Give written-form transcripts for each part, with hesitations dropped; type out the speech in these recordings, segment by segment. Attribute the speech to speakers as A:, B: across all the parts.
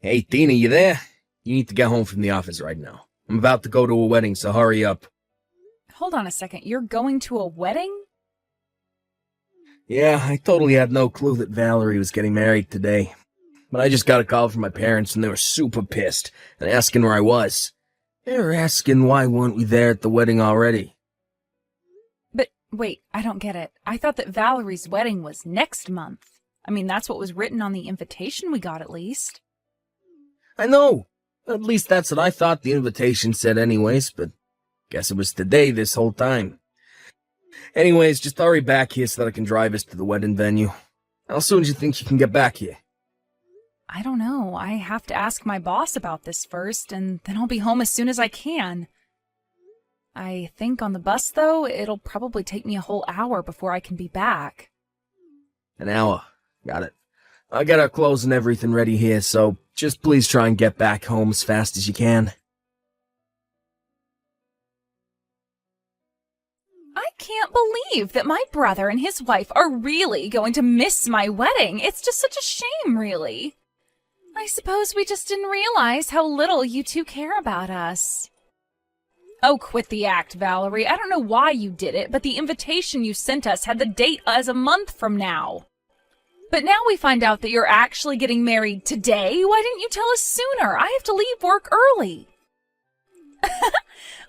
A: Hey, Tina, you there? You need to get home from the office right now. I'm about to go to a wedding, so hurry up.
B: Hold on a second, you're going to a wedding?
A: Yeah, I totally had no clue that Valerie was getting married today. But I just got a call from my parents and they were super pissed and asking where I was. They were asking why weren't we there at the wedding already.
B: But wait, I don't get it. I thought that Valerie's wedding was next month. I mean, that's what was written on the invitation we got at least.
A: I know. At least that's what I thought the invitation said anyways, but guess it was today this whole time. Anyways, just hurry back here so that I can drive us to the wedding venue. How soon do you think you can get back here?
B: I don't know. I have to ask my boss about this first, and then I'll be home as soon as I can. I think on the bus, though, it'll probably take me a whole hour before I can be back.
A: An hour. Got it. I got our clothes and everything ready here, so just please try and get back home as fast as you can.
B: I can't believe that my brother and his wife are really going to miss my wedding. It's just such a shame, really. I suppose we just didn't realize how little you two care about us. Oh, quit the act, Valerie. I don't know why you did it, but the invitation you sent us had the date as a month from now. But now we find out that you're actually getting married today. Why didn't you tell us sooner? I have to leave work early.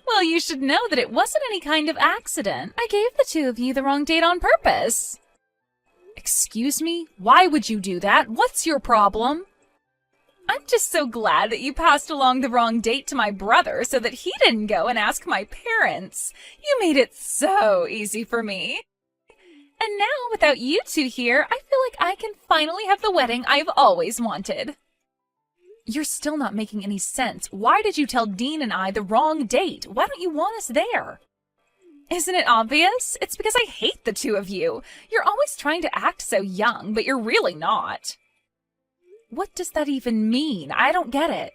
B: Well, you should know that it wasn't any kind of accident. I gave the two of you the wrong date on purpose. Excuse me? Why would you do that? What's your problem? I'm just so glad that you passed along the wrong date to my brother so that he didn't go and ask my parents. You made it so easy for me. And now, without you two here, I feel like I can finally have the wedding I've always wanted. You're still not making any sense. Why did you tell Dean and I the wrong date? Why don't you want us there? Isn't it obvious? It's because I hate the two of you. You're always trying to act so young, but you're really not. What does that even mean? I don't get it.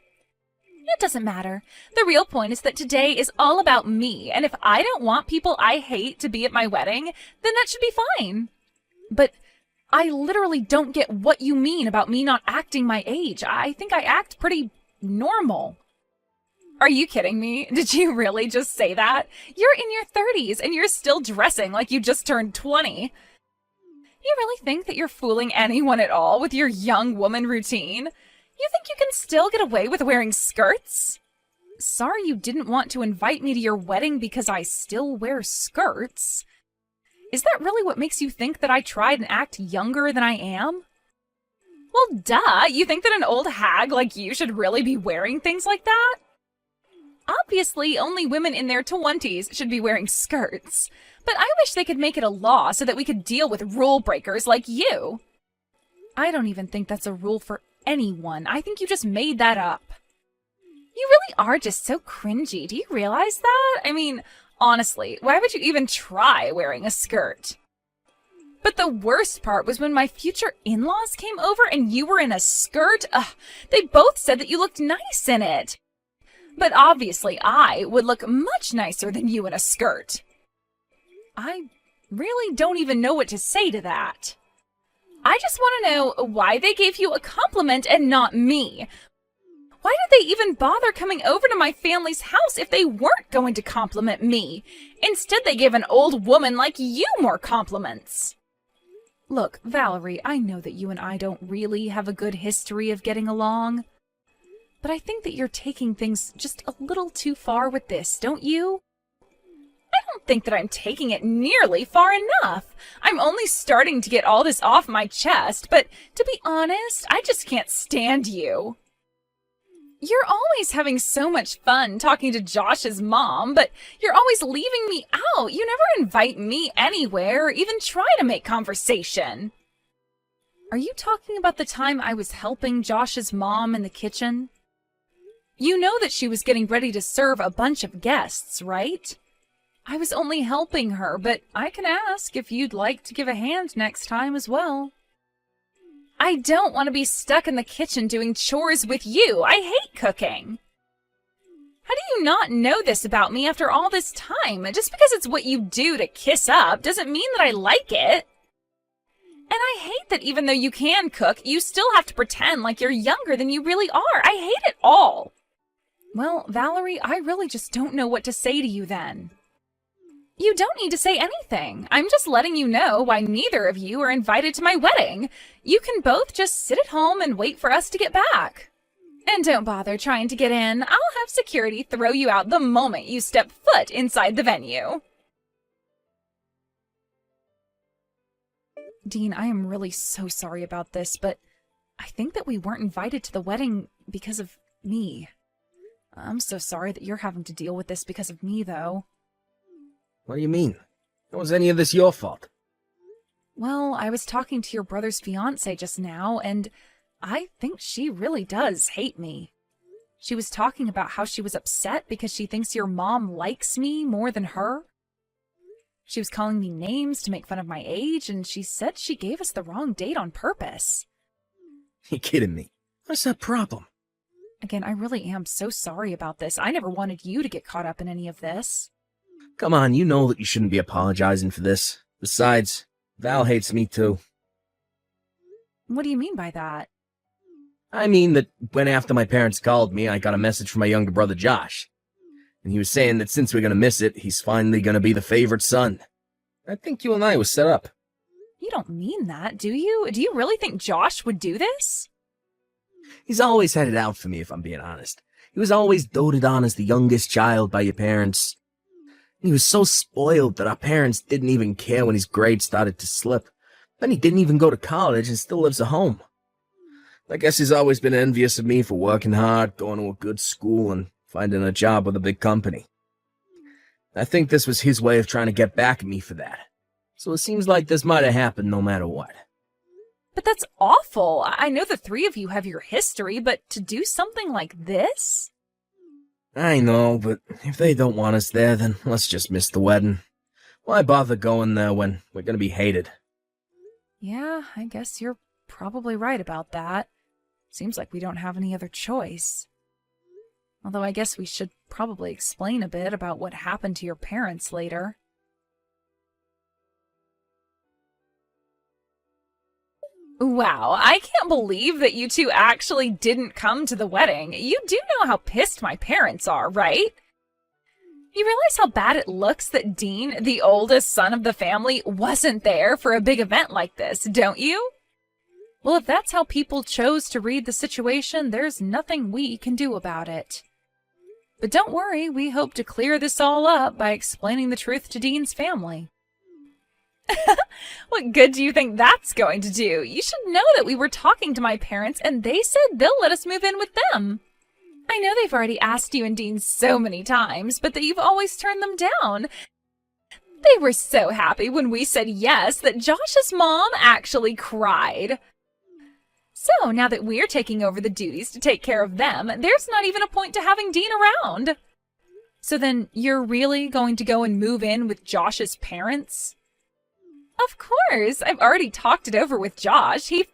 B: It doesn't matter. The real point is that today is all about me, and if I don't want people I hate to be at my wedding, then that should be fine. But I literally don't get what you mean about me not acting my age. I think I act pretty normal. Are you kidding me? Did you really just say that? You're in your 30s and you're still dressing like you just turned 20. You really think that you're fooling anyone at all with your young woman routine? You think you can still get away with wearing skirts? Sorry you didn't want to invite me to your wedding because I still wear skirts. Is that really what makes you think that I tried and act younger than I am? Well, duh. You think that an old hag like you should really be wearing things like that? Obviously, only women in their 20s should be wearing skirts. But I wish they could make it a law so that we could deal with rule breakers like you. I don't even think that's a rule for anyone. I think you just made that up. You really are just so cringy. Do you realize that? I mean, honestly, why would you even try wearing a skirt? But the worst part was when my future in-laws came over and you were in a skirt. They both said that you looked nice in it. But obviously I would look much nicer than you in a skirt. I really don't even know what to say to that. I just want to know why they gave you a compliment and not me. Why did they even bother coming over to my family's house if they weren't going to compliment me? Instead, they gave an old woman like you more compliments. Look, Valerie, I know that you and I don't really have a good history of getting along. But I think that you're taking things just a little too far with this, don't you? I don't think that I'm taking it nearly far enough. I'm only starting to get all this off my chest, but to be honest, I just can't stand you. You're always having so much fun talking to Josh's mom, but you're always leaving me out. You never invite me anywhere or even try to make conversation. Are you talking about the time I was helping Josh's mom in the kitchen? You know that she was getting ready to serve a bunch of guests, right? I was only helping her, but I can ask if you'd like to give a hand next time as well. I don't want to be stuck in the kitchen doing chores with you. I hate cooking. How do you not know this about me after all this time? Just because it's what you do to kiss up doesn't mean that I like it. And I hate that even though you can cook, you still have to pretend like you're younger than you really are. I hate it all. Well, Valerie, I really just don't know what to say to you then. You don't need to say anything. I'm just letting you know why neither of you are invited to my wedding. You can both just sit at home and wait for us to get back. And don't bother trying to get in. I'll have security throw you out the moment you step foot inside the venue. Dean, I am really so sorry about this, but I think that we weren't invited to the wedding because of me. I'm so sorry that you're having to deal with this because of me, though.
A: What do you mean? How was any of this your fault?
B: Well, I was talking to your brother's fiancée just now, and I think she really does hate me. She was talking about how she was upset because she thinks your mom likes me more than her. She was calling me names to make fun of my age, and she said she gave us the wrong date on purpose.
A: You kidding me? What's that problem?
B: Again, I really am so sorry about this. I never wanted you to get caught up in any of this.
A: Come on, you know that you shouldn't be apologizing for this. Besides, Val hates me too.
B: What do you mean by that?
A: I mean that when after my parents called me, I got a message from my younger brother Josh. And he was saying that since we're gonna miss it, he's finally gonna be the favorite son. I think you and I was set up.
B: You don't mean that, do you? Do you really think Josh would do this?
A: He's always had it out for me, if I'm being honest. He was always doted on as the youngest child by your parents. He was so spoiled that our parents didn't even care when his grades started to slip. Then he didn't even go to college and still lives at home. I guess he's always been envious of me for working hard, going to a good school, and finding a job with a big company. I think this was his way of trying to get back at me for that. So it seems like this might have happened no matter what.
B: But that's awful. I know the three of you have your history, but to do something like this?
A: I know, but if they don't want us there, then let's just miss the wedding. Why bother going there when we're gonna be hated?
B: Yeah, I guess you're probably right about that. Seems like we don't have any other choice. Although I guess we should probably explain a bit about what happened to your parents later. Wow, I can't believe that you two actually didn't come to the wedding. You do know how pissed my parents are, right? You realize how bad it looks that Dean, the oldest son of the family, wasn't there for a big event like this, don't you? Well, if that's how people chose to read the situation, there's nothing we can do about it. But don't worry, we hope to clear this all up by explaining the truth to Dean's family. What good do you think that's going to do? You should know that we were talking to my parents and they said they'll let us move in with them. I know they've already asked you and Dean so many times, but that you've always turned them down. They were so happy when we said yes that Josh's mom actually cried. So now that we're taking over the duties to take care of them, there's not even a point to having Dean around. So then you're really going to go and move in with Josh's parents? Of course, I've already talked it over with Josh. He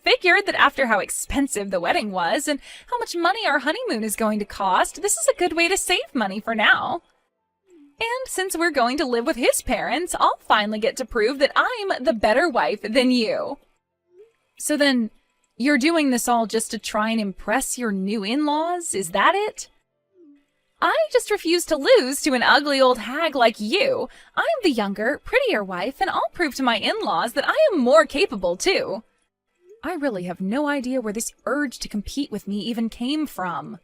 B: figured that after how expensive the wedding was and how much money our honeymoon is going to cost, this is a good way to save money for now. And since we're going to live with his parents, I'll finally get to prove that I'm the better wife than you. So then, you're doing this all just to try and impress your new in-laws? Is that it? I just refuse to lose to an ugly old hag like you. I'm the younger, prettier wife, and I'll prove to my in-laws that I am more capable, too. I really have no idea where this urge to compete with me even came from.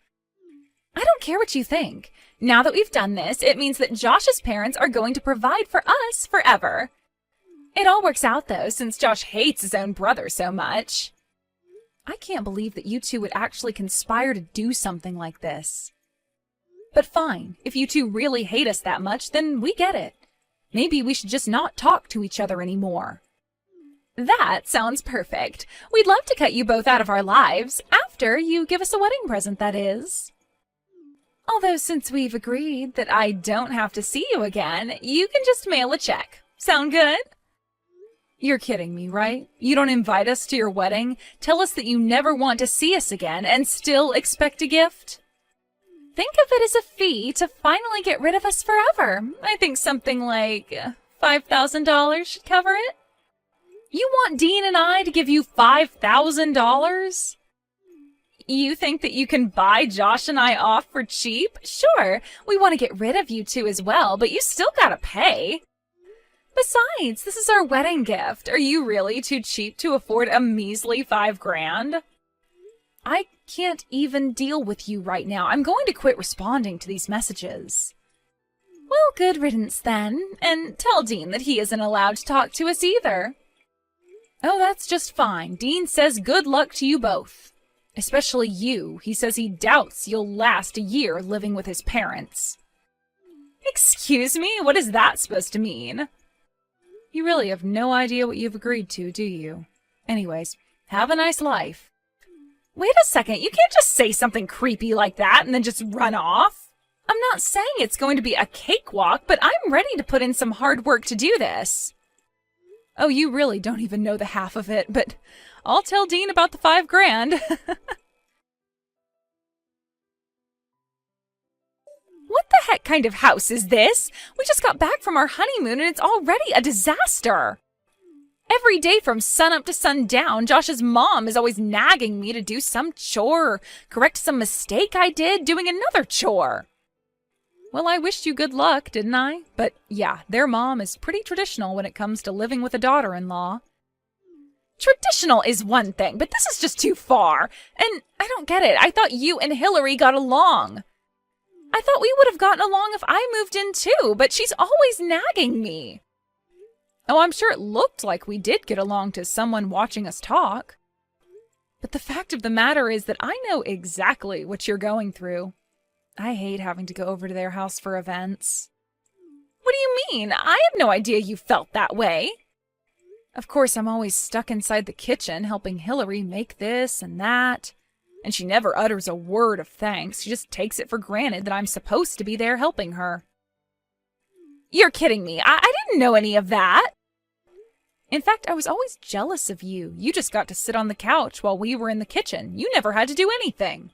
B: I don't care what you think. Now that we've done this, it means that Josh's parents are going to provide for us forever. It all works out, though, since Josh hates his own brother so much. I can't believe that you two would actually conspire to do something like this. But fine, if you two really hate us that much, then we get it. Maybe we should just not talk to each other anymore. That sounds perfect. We'd love to cut you both out of our lives, after you give us a wedding present, that is. Although since we've agreed that I don't have to see you again, you can just mail a check. Sound good? You're kidding me, right? You don't invite us to your wedding, tell us that you never want to see us again, and still expect a gift? Think of it as a fee to finally get rid of us forever. I think something like $5,000 should cover it. You want Dean and I to give you $5,000? You think that you can buy Josh and I off for cheap? Sure, we want to get rid of you two as well, but you still gotta pay. Besides, this is our wedding gift. Are you really too cheap to afford a measly $5,000? I can't even deal with you right now. I'm going to quit responding to these messages. Well, good riddance then, and tell Dean that he isn't allowed to talk to us either. Oh, that's just fine. Dean says good luck to you both. Especially you. He says he doubts you'll last a year living with his parents. Excuse me? What is that supposed to mean? You really have no idea what you've agreed to, do you? Anyways, have a nice life. Wait a second, you can't just say something creepy like that and then just run off. I'm not saying it's going to be a cakewalk, but I'm ready to put in some hard work to do this. Oh, you really don't even know the half of it, but I'll tell Dean about the $5,000. What the heck kind of house is this? We just got back from our honeymoon and it's already a disaster. Every day from sunup to sundown, Josh's mom is always nagging me to do some chore, or correct some mistake I did doing another chore. Well, I wished you good luck, didn't I? But yeah, their mom is pretty traditional when it comes to living with a daughter-in-law. Traditional is one thing, but this is just too far. And I don't get it. I thought you and Hillary got along. I thought we would have gotten along if I moved in too, but she's always nagging me. Oh, I'm sure it looked like we did get along to someone watching us talk. But the fact of the matter is that I know exactly what you're going through. I hate having to go over to their house for events. What do you mean? I have no idea you felt that way. Of course, I'm always stuck inside the kitchen helping Hillary make this and that. And she never utters a word of thanks. She just takes it for granted that I'm supposed to be there helping her. You're kidding me. I didn't know any of that. In fact, I was always jealous of you. You just got to sit on the couch while we were in the kitchen. You never had to do anything.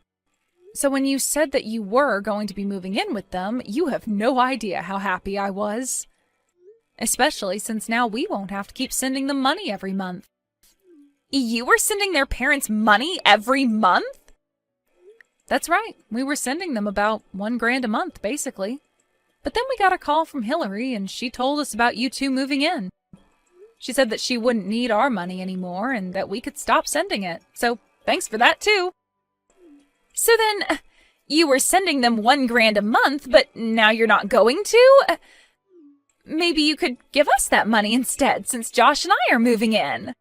B: So when you said that you were going to be moving in with them, you have no idea how happy I was. Especially since now we won't have to keep sending them money every month. You were sending their parents money every month? That's right. We were sending them about $1,000 a month, basically. But then we got a call from Hillary, and she told us about you two moving in. She said that she wouldn't need our money anymore, and that we could stop sending it. So thanks for that, too. So then, you were sending them $1,000 a month, but now you're not going to? Maybe you could give us that money instead, since Josh and I are moving in.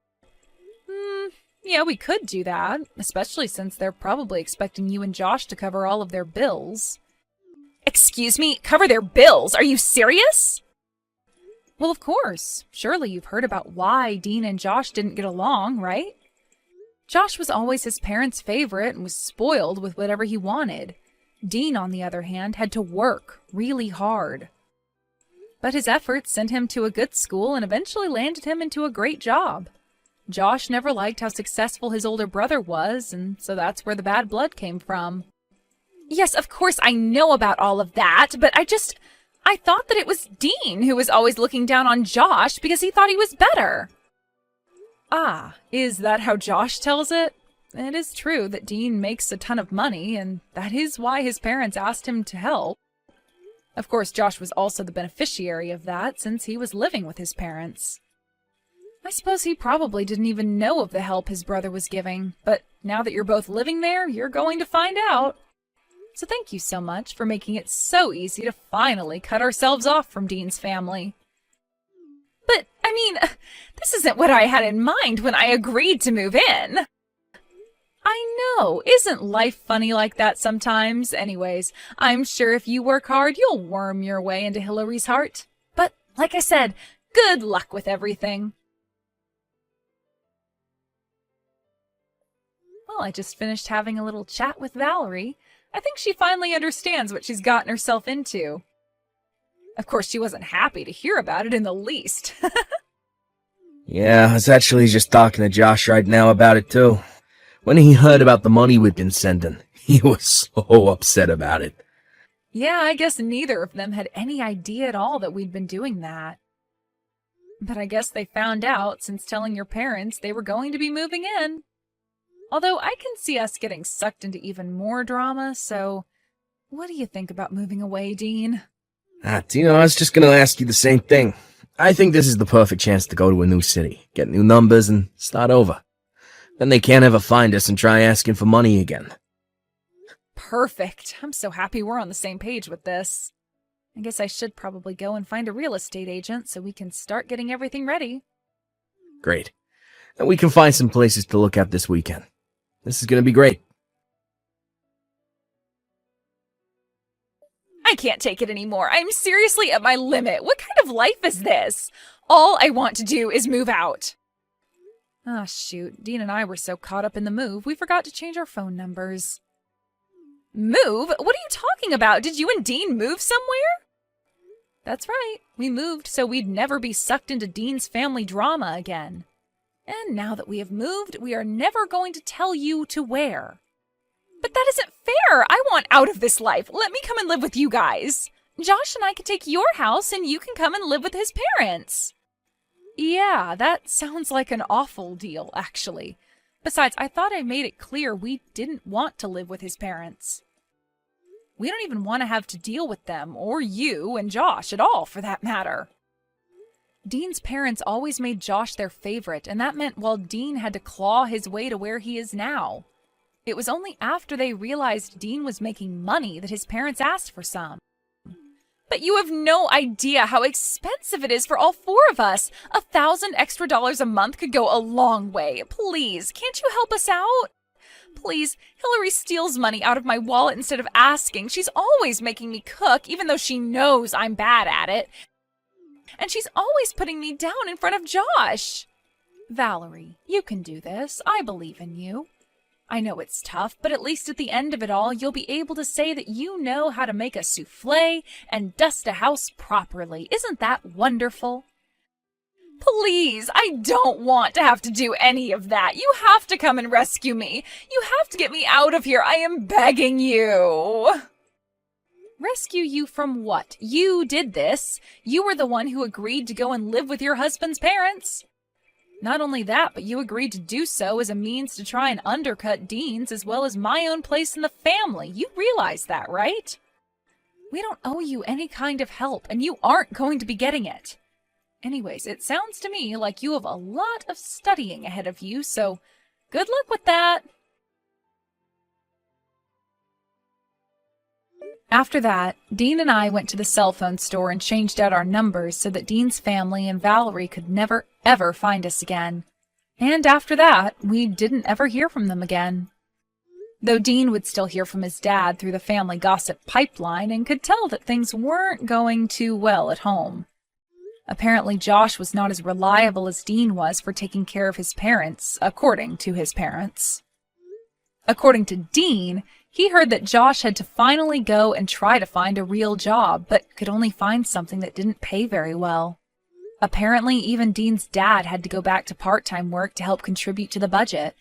B: Yeah, we could do that, especially since they're probably expecting you and Josh to cover all of their bills. Excuse me, cover their bills? Are you serious? Well, of course. Surely you've heard about why Dean and Josh didn't get along, right? Josh was always his parents' favorite and was spoiled with whatever he wanted. Dean, on the other hand, had to work really hard. But his efforts sent him to a good school and eventually landed him into a great job. Josh never liked how successful his older brother was, and so that's where the bad blood came from. Yes, of course I know about all of that, but I thought that it was Dean who was always looking down on Josh because he thought he was better. Ah, is that how Josh tells it? It is true that Dean makes a ton of money, and that is why his parents asked him to help. Of course, Josh was also the beneficiary of that since he was living with his parents. I suppose he probably didn't even know of the help his brother was giving, but now that you're both living there, you're going to find out. So thank you so much for making it so easy to finally cut ourselves off from Dean's family. But, I mean, this isn't what I had in mind when I agreed to move in. I know, isn't life funny like that sometimes? Anyways, I'm sure if you work hard, you'll worm your way into Hillary's heart. But, like I said, good luck with everything. Well, I just finished having a little chat with Valerie. I think she finally understands what she's gotten herself into. Of course, she wasn't happy to hear about it in the least.
A: Yeah, I was actually just talking to Josh right now about it, too. When he heard about the money we'd been sending, he was so upset about it.
B: Yeah, I guess neither of them had any idea at all that we'd been doing that. But I guess they found out since telling your parents they were going to be moving in. Although I can see us getting sucked into even more drama, so what do you think about moving away, Dean?
A: Tina, I was just gonna ask you the same thing. I think this is the perfect chance to go to a new city, get new numbers, and start over. Then they can't ever find us and try asking for money again.
B: Perfect. I'm so happy we're on the same page with this. I guess I should probably go and find a real estate agent so we can start getting everything ready.
A: Great. And we can find some places to look at this weekend. This is gonna be great.
B: I can't take it anymore. I'm seriously at my limit. What kind of life is this? All I want to do is move out. Ah, shoot. Dean and I were so caught up in the move, we forgot to change our phone numbers. Move? What are you talking about? Did you and Dean move somewhere? That's right. We moved so we'd never be sucked into Dean's family drama again. And now that we have moved, we are never going to tell you to where. But that isn't fair. I want out of this life. Let me come and live with you guys. Josh and I can take your house and you can come and live with his parents. Yeah, that sounds like an awful deal, actually. Besides, I thought I made it clear we didn't want to live with his parents. We don't even want to have to deal with them, or you and Josh at all, for that matter. Dean's parents always made Josh their favorite, and that meant while Dean had to claw his way to where he is now. It was only after they realized Dean was making money that his parents asked for some. But you have no idea how expensive it is for all four of us. $1,000 extra a month could go a long way. Please, can't you help us out? Please, Hillary steals money out of my wallet instead of asking. She's always making me cook, even though she knows I'm bad at it. And she's always putting me down in front of Josh. Valerie, you can do this. I believe in you. I know it's tough, but at least at the end of it all, you'll be able to say that you know how to make a souffle and dust a house properly. Isn't that wonderful? Please, I don't want to have to do any of that. You have to come and rescue me. You have to get me out of here. I am begging you. Rescue you from what? You did this. You were the one who agreed to go and live with your husband's parents. Not only that, but you agreed to do so as a means to try and undercut Dean's as well as my own place in the family. You realize that, right? We don't owe you any kind of help, and you aren't going to be getting it. Anyways, it sounds to me like you have a lot of studying ahead of you, so good luck with that. After that, Dean and I went to the cell phone store and changed out our numbers so that Dean's family and Valerie could never, ever find us again. And after that, we didn't ever hear from them again. Though Dean would still hear from his dad through the family gossip pipeline and could tell that things weren't going too well at home. Apparently, Josh was not as reliable as Dean was for taking care of his parents, according to his parents. According to Dean, he heard that Josh had to finally go and try to find a real job, but could only find something that didn't pay very well. Apparently, even Dean's dad had to go back to part-time work to help contribute to the budget.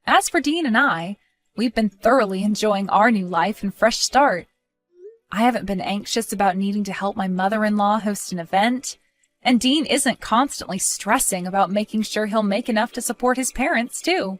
B: As for Dean and I, we've been thoroughly enjoying our new life and fresh start. I haven't been anxious about needing to help my mother-in-law host an event, and Dean isn't constantly stressing about making sure he'll make enough to support his parents, too.